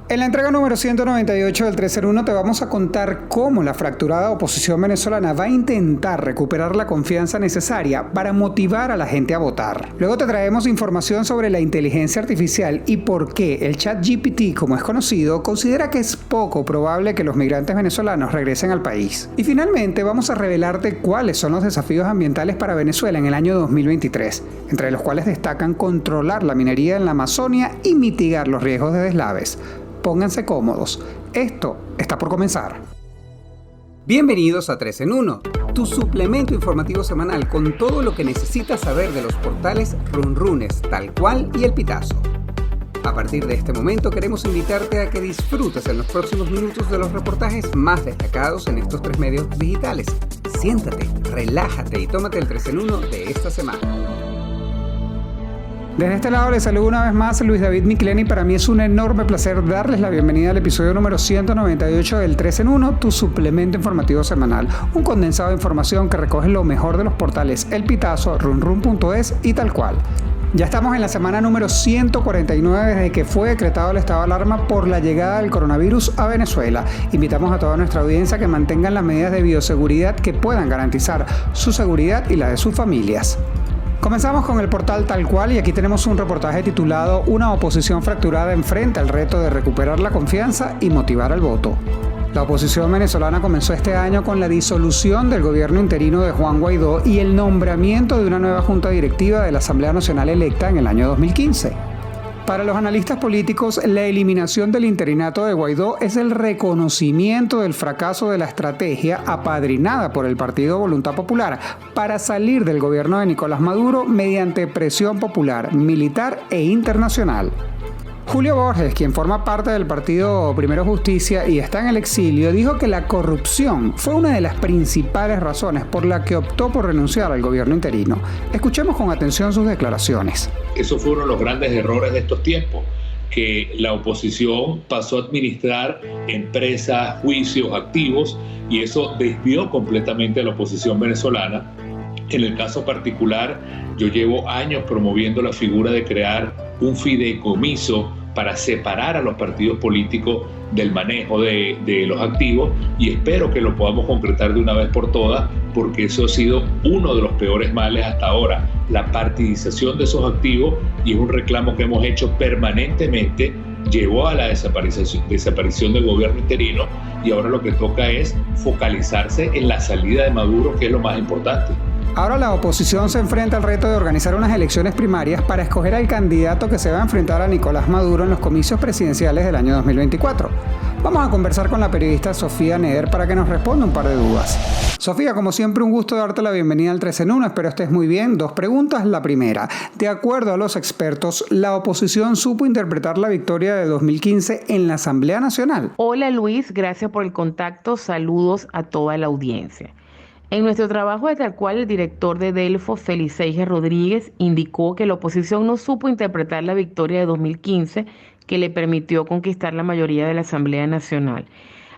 En la entrega número 198 del 3 en 1 te vamos a contar cómo la fracturada oposición venezolana va a intentar recuperar la confianza necesaria para motivar a la gente a votar. Luego te traemos información sobre la inteligencia artificial y por qué el ChatGPT, como es conocido, considera que es poco probable que los migrantes venezolanos regresen al país. Y finalmente vamos a revelarte cuáles son los desafíos ambientales para Venezuela en el año 2023, entre los cuales destacan controlar la minería en la Amazonia y mitigar los riesgos de deslaves. Pónganse cómodos, esto está por comenzar. Bienvenidos a 3 en 1, tu suplemento informativo semanal con todo lo que necesitas saber de los portales Runrunes, Tal Cual y El Pitazo. A partir de este momento queremos invitarte a que disfrutes en los próximos minutos de los reportajes más destacados en estos tres medios digitales. Siéntate, relájate y tómate el 3 en 1 de esta semana. Desde este lado les saludo una vez más Luis David Miclén y para mí es un enorme placer darles la bienvenida al episodio número 198 del 3 en 1, tu suplemento informativo semanal. Un condensado de información que recoge lo mejor de los portales El Pitazo, runrun.es y Tal Cual. Ya estamos en la semana número 149 desde que fue decretado el estado de alarma por la llegada del coronavirus a Venezuela. Invitamos a toda nuestra audiencia a que mantengan las medidas de bioseguridad que puedan garantizar su seguridad y la de sus familias. Comenzamos con el portal Tal Cual y aquí tenemos un reportaje titulado Una oposición fracturada enfrenta el reto de recuperar la confianza y motivar al voto. La oposición venezolana comenzó este año con la disolución del gobierno interino de Juan Guaidó y el nombramiento de una nueva junta directiva de la Asamblea Nacional electa en el año 2015. Para los analistas políticos, la eliminación del interinato de Guaidó es el reconocimiento del fracaso de la estrategia apadrinada por el Partido Voluntad Popular para salir del gobierno de Nicolás Maduro mediante presión popular, militar e internacional. Julio Borges, quien forma parte del partido Primero Justicia y está en el exilio, dijo que la corrupción fue una de las principales razones por la que optó por renunciar al gobierno interino. Escuchemos con atención sus declaraciones. Eso fue uno de los grandes errores de estos tiempos, que la oposición pasó a administrar empresas, juicios, activos, y eso desvió completamente a la oposición venezolana. En el caso particular, yo llevo años promoviendo la figura de crear un fideicomiso para separar a los partidos políticos del manejo de los activos y espero que lo podamos concretar de una vez por todas porque eso ha sido uno de los peores males hasta ahora, la partidización de esos activos, y es un reclamo que hemos hecho permanentemente, llevó a la desaparición del gobierno interino y ahora lo que toca es focalizarse en la salida de Maduro, que es lo más importante. Ahora la oposición se enfrenta al reto de organizar unas elecciones primarias para escoger al candidato que se va a enfrentar a Nicolás Maduro en los comicios presidenciales del año 2024. Vamos a conversar con la periodista Sofía Neder para que nos responda un par de dudas. Sofía, como siempre, un gusto darte la bienvenida al 3 en 1, espero estés muy bien. Dos preguntas. La primera, de acuerdo a los expertos, ¿la oposición supo interpretar la victoria de 2015 en la Asamblea Nacional? Hola Luis, gracias por el contacto, saludos a toda la audiencia. En nuestro trabajo de Tal Cual, el director de Delfos, Feliceige Rodríguez, indicó que la oposición no supo interpretar la victoria de 2015 que le permitió conquistar la mayoría de la Asamblea Nacional.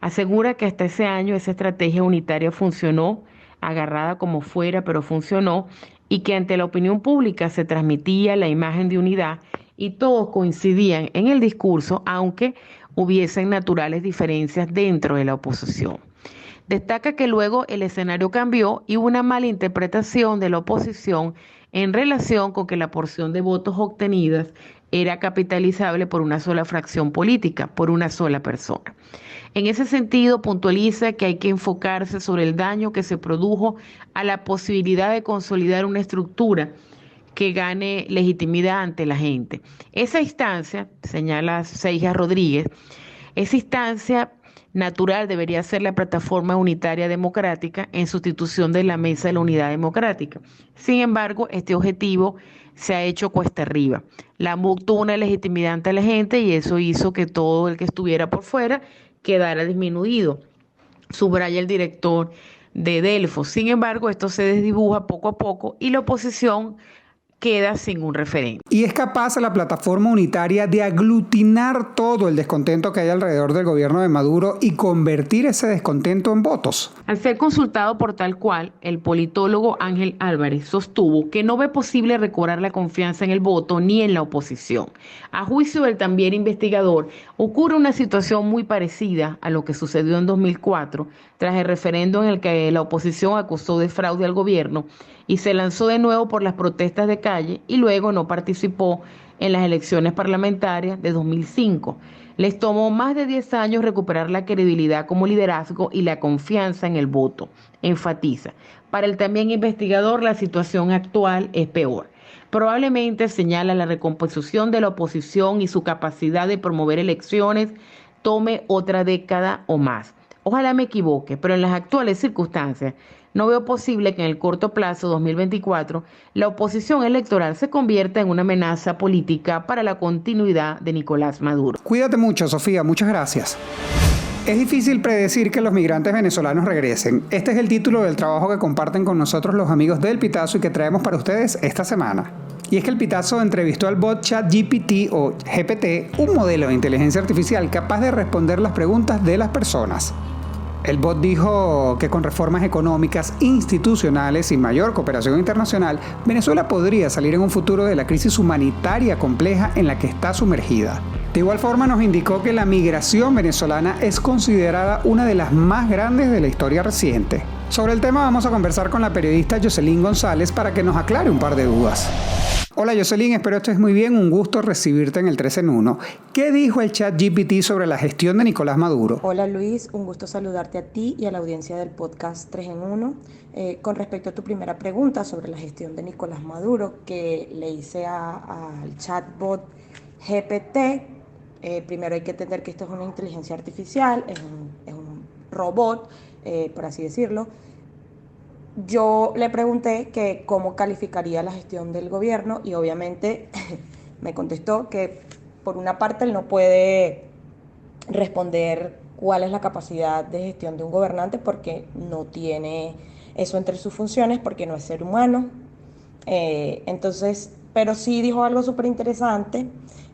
Asegura que hasta ese año esa estrategia unitaria funcionó, agarrada como fuera, pero funcionó, y que ante la opinión pública se transmitía la imagen de unidad y todos coincidían en el discurso, aunque hubiesen naturales diferencias dentro de la oposición. Destaca que luego el escenario cambió y hubo una mala interpretación de la oposición en relación con que la porción de votos obtenidas era capitalizable por una sola fracción política, por una sola persona. En ese sentido, puntualiza que hay que enfocarse sobre el daño que se produjo a la posibilidad de consolidar una estructura que gane legitimidad ante la gente. Esa instancia, señala Seija Rodríguez, esa instancia natural debería ser la plataforma unitaria democrática en sustitución de la mesa de la unidad democrática. Sin embargo, este objetivo se ha hecho cuesta arriba. La MUC tuvo una legitimidad ante la gente y eso hizo que todo el que estuviera por fuera quedara disminuido, subraya el director de Delfos. Sin embargo, esto se desdibuja poco a poco y la oposición queda sin un referente. ¿Y es capaz la plataforma unitaria de aglutinar todo el descontento que hay alrededor del gobierno de Maduro y convertir ese descontento en votos? Al ser consultado por Tal Cual, el politólogo Ángel Álvarez sostuvo que no ve posible recobrar la confianza en el voto ni en la oposición. A juicio del también investigador, ocurre una situación muy parecida a lo que sucedió en 2004, tras el referendo en el que la oposición acusó de fraude al gobierno y se lanzó de nuevo por las protestas de calle y luego no participó en las elecciones parlamentarias de 2005. Les tomó más de 10 años recuperar la credibilidad como liderazgo y la confianza en el voto, enfatiza. Para el también investigador, la situación actual es peor. Probablemente, señala, la recomposición de la oposición y su capacidad de promover elecciones tome otra década o más. Ojalá me equivoque, pero en las actuales circunstancias no veo posible que en el corto plazo, 2024, la oposición electoral se convierta en una amenaza política para la continuidad de Nicolás Maduro. Cuídate mucho, Sofía. Muchas gracias. Es difícil predecir que los migrantes venezolanos regresen. Este es el título del trabajo que comparten con nosotros los amigos del Pitazo y que traemos para ustedes esta semana. Y es que el Pitazo entrevistó al bot ChatGPT o GPT, un modelo de inteligencia artificial capaz de responder las preguntas de las personas. El bot dijo que con reformas económicas, institucionales y mayor cooperación internacional, Venezuela podría salir en un futuro de la crisis humanitaria compleja en la que está sumergida. De igual forma nos indicó que la migración venezolana es considerada una de las más grandes de la historia reciente. Sobre el tema vamos a conversar con la periodista Jocelyn González para que nos aclare un par de dudas. Hola Jocelyn, espero estés muy bien, un gusto recibirte en el 3 en 1. ¿Qué dijo el ChatGPT sobre la gestión de Nicolás Maduro? Hola Luis, un gusto saludarte a ti y a la audiencia del podcast 3 en 1. Con respecto a tu primera pregunta sobre la gestión de Nicolás Maduro que le hice al chatbot GPT, primero hay que entender que esto es una inteligencia artificial, es un robot, por así decirlo. Yo le pregunté que cómo calificaría la gestión del gobierno y obviamente me contestó que por una parte él no puede responder cuál es la capacidad de gestión de un gobernante porque no tiene eso entre sus funciones, porque no es ser humano. Entonces, pero sí dijo algo súper interesante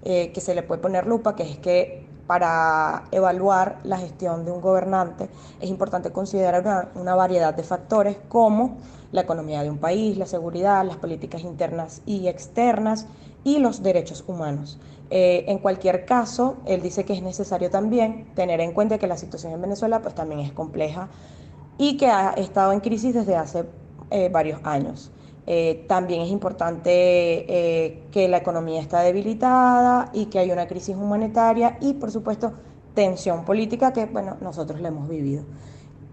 que se le puede poner lupa, que es que para evaluar la gestión de un gobernante es importante considerar una variedad de factores como la economía de un país, la seguridad, las políticas internas y externas y los derechos humanos. En cualquier caso, él dice que es necesario también tener en cuenta que la situación en Venezuela pues también es compleja y que ha estado en crisis desde hace varios años. También es importante que la economía está debilitada y que hay una crisis humanitaria y, por supuesto, tensión política que, bueno, nosotros la hemos vivido.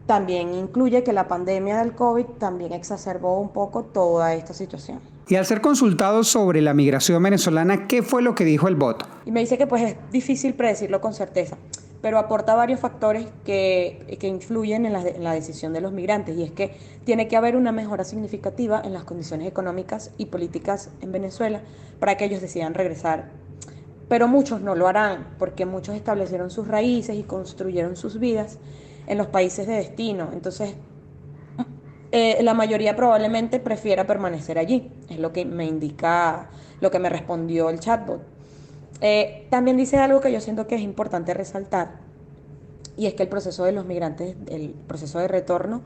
También incluye que la pandemia del COVID también exacerbó un poco toda esta situación. Y al ser consultado sobre la migración venezolana, ¿qué fue lo que dijo el bot? Y me dice que pues es difícil predecirlo con certeza, pero aporta varios factores que influyen en la decisión de los migrantes, y es que tiene que haber una mejora significativa en las condiciones económicas y políticas en Venezuela para que ellos decidan regresar. Pero muchos no lo harán, porque muchos establecieron sus raíces y construyeron sus vidas en los países de destino. Entonces, la mayoría probablemente prefiera permanecer allí, es lo que me indica, lo que me respondió el chatbot. También dice algo que yo siento que es importante resaltar, y es que el proceso de los migrantes, el proceso de retorno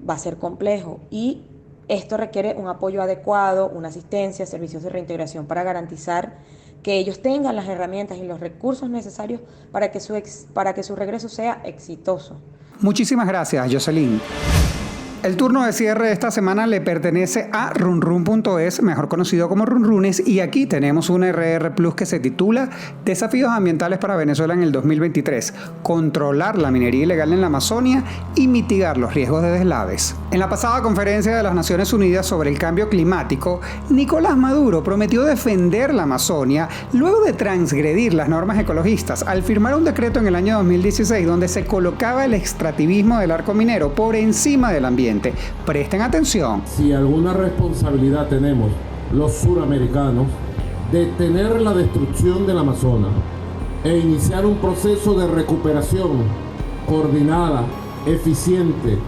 va a ser complejo y esto requiere un apoyo adecuado, una asistencia, servicios de reintegración para garantizar que ellos tengan las herramientas y los recursos necesarios para que su regreso sea exitoso. Muchísimas gracias, Jocelyn. El turno de cierre de esta semana le pertenece a runrun.es, mejor conocido como Runrunes, y aquí tenemos un RR Plus que se titula Desafíos ambientales para Venezuela en el 2023, controlar la minería ilegal en la Amazonia y mitigar los riesgos de deslaves. En la pasada conferencia de las Naciones Unidas sobre el cambio climático, Nicolás Maduro prometió defender la Amazonia luego de transgredir las normas ecologistas al firmar un decreto en el año 2016 donde se colocaba el extractivismo del arco minero por encima del ambiente. Presten atención. Si alguna responsabilidad tenemos los suramericanos de detener la destrucción del Amazonas e iniciar un proceso de recuperación coordinada, eficiente,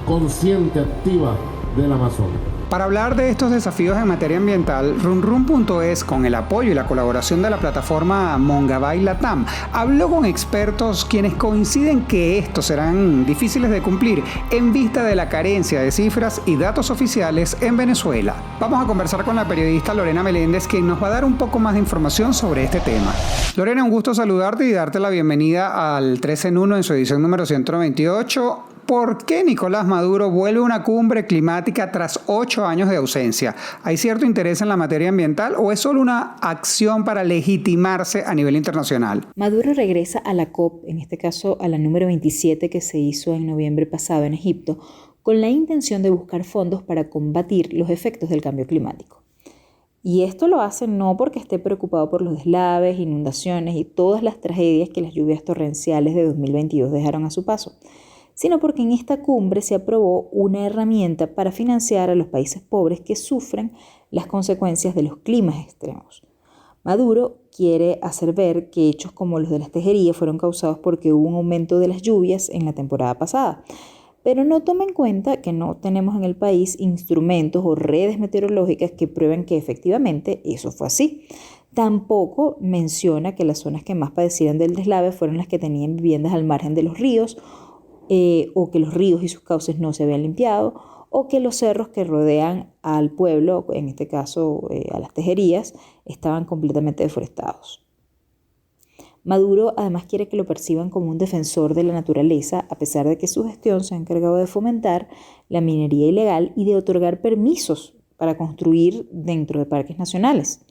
consciente, activa del Amazonas. Para hablar de estos desafíos en materia ambiental, runrun.es, con el apoyo y la colaboración de la plataforma Mongabay Latam, habló con expertos quienes coinciden que estos serán difíciles de cumplir en vista de la carencia de cifras y datos oficiales en Venezuela. Vamos a conversar con la periodista Lorena Meléndez, quien nos va a dar un poco más de información sobre este tema. Lorena, un gusto saludarte y darte la bienvenida al 3 en 1 en su edición número 198. ¿Por qué Nicolás Maduro vuelve a una cumbre climática tras 8 años de ausencia? ¿Hay cierto interés en la materia ambiental o es solo una acción para legitimarse a nivel internacional? Maduro regresa a la COP, en este caso a la número 27 que se hizo en noviembre pasado en Egipto, con la intención de buscar fondos para combatir los efectos del cambio climático. Y esto lo hace no porque esté preocupado por los deslaves, inundaciones y todas las tragedias que las lluvias torrenciales de 2022 dejaron a su paso, sino porque en esta cumbre se aprobó una herramienta para financiar a los países pobres que sufren las consecuencias de los climas extremos. Maduro quiere hacer ver que hechos como los de las tejerías fueron causados porque hubo un aumento de las lluvias en la temporada pasada, pero no toma en cuenta que no tenemos en el país instrumentos o redes meteorológicas que prueben que efectivamente eso fue así. Tampoco menciona que las zonas que más padecieron del deslave fueron las que tenían viviendas al margen de los ríos, o que los ríos y sus cauces no se habían limpiado, o que los cerros que rodean al pueblo, en este caso a las tejerías, estaban completamente deforestados. Maduro además quiere que lo perciban como un defensor de la naturaleza, a pesar de que su gestión se ha encargado de fomentar la minería ilegal y de otorgar permisos para construir dentro de parques nacionales.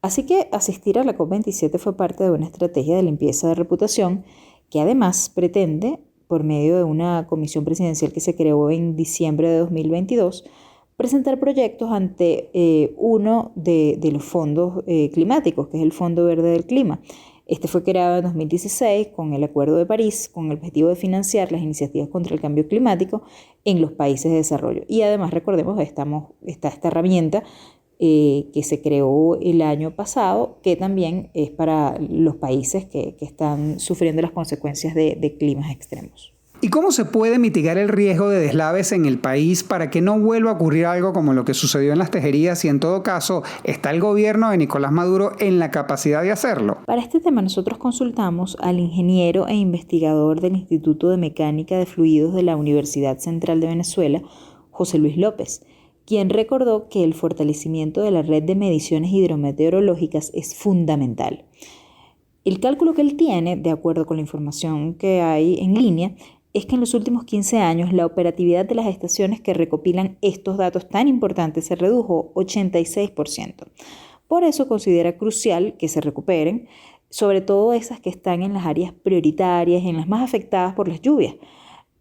Así que asistir a la COP27 fue parte de una estrategia de limpieza de reputación que además pretende, por medio de una comisión presidencial que se creó en diciembre de 2022, presentar proyectos ante uno de los fondos climáticos, que es el Fondo Verde del Clima. Este fue creado en 2016 con el Acuerdo de París, con el objetivo de financiar las iniciativas contra el cambio climático en los países de desarrollo. Y además, recordemos, está esta herramienta que se creó el año pasado, que también es para los países que están sufriendo las consecuencias de climas extremos. ¿Y cómo se puede mitigar el riesgo de deslaves en el país para que no vuelva a ocurrir algo como lo que sucedió en las tejerías y en todo caso está el gobierno de Nicolás Maduro en la capacidad de hacerlo? Para este tema nosotros consultamos al ingeniero e investigador del Instituto de Mecánica de Fluidos de la Universidad Central de Venezuela, José Luis López, quien recordó que el fortalecimiento de la red de mediciones hidrometeorológicas es fundamental. El cálculo que él tiene, de acuerdo con la información que hay en línea, es que en los últimos 15 años la operatividad de las estaciones que recopilan estos datos tan importantes se redujo 86%. Por eso considera crucial que se recuperen, sobre todo esas que están en las áreas prioritarias, en las más afectadas por las lluvias.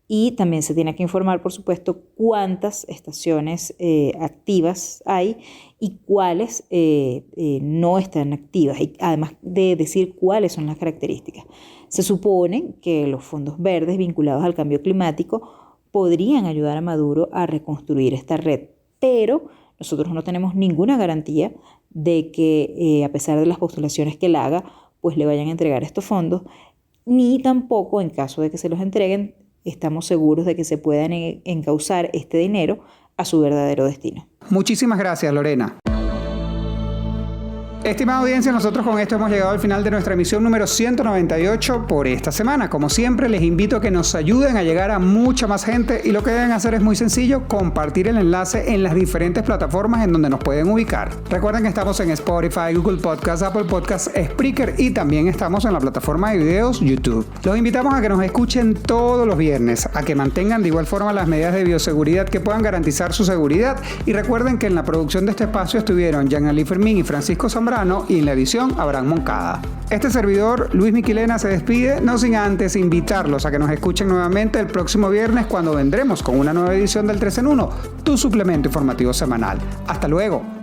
Y también se tiene que informar, por supuesto, cuántas estaciones activas hay y cuáles no están activas, y además de decir cuáles son las características. Se supone que los fondos verdes vinculados al cambio climático podrían ayudar a Maduro a reconstruir esta red, pero nosotros no tenemos ninguna garantía de que a pesar de las postulaciones que él haga, pues le vayan a entregar estos fondos, ni tampoco en caso de que se los entreguen, estamos seguros de que se puedan encauzar este dinero a su verdadero destino. Muchísimas gracias, Lorena. Estimada audiencia, nosotros con esto hemos llegado al final de nuestra emisión número 198 por esta semana. Como siempre, les invito a que nos ayuden a llegar a mucha más gente y lo que deben hacer es muy sencillo, compartir el enlace en las diferentes plataformas en donde nos pueden ubicar. Recuerden que estamos en Spotify, Google Podcasts, Apple Podcasts, Spreaker y también estamos en la plataforma de videos YouTube. Los invitamos a que nos escuchen todos los viernes, a que mantengan de igual forma las medidas de bioseguridad que puedan garantizar su seguridad y recuerden que en la producción de este espacio estuvieron Jean Ali Fermín y Francisco Zambrano y en la edición Abraham Moncada. Este servidor, Luis Miquilena, se despide, no sin antes invitarlos a que nos escuchen nuevamente el próximo viernes cuando vendremos con una nueva edición del 3 en 1, tu suplemento informativo semanal. Hasta luego.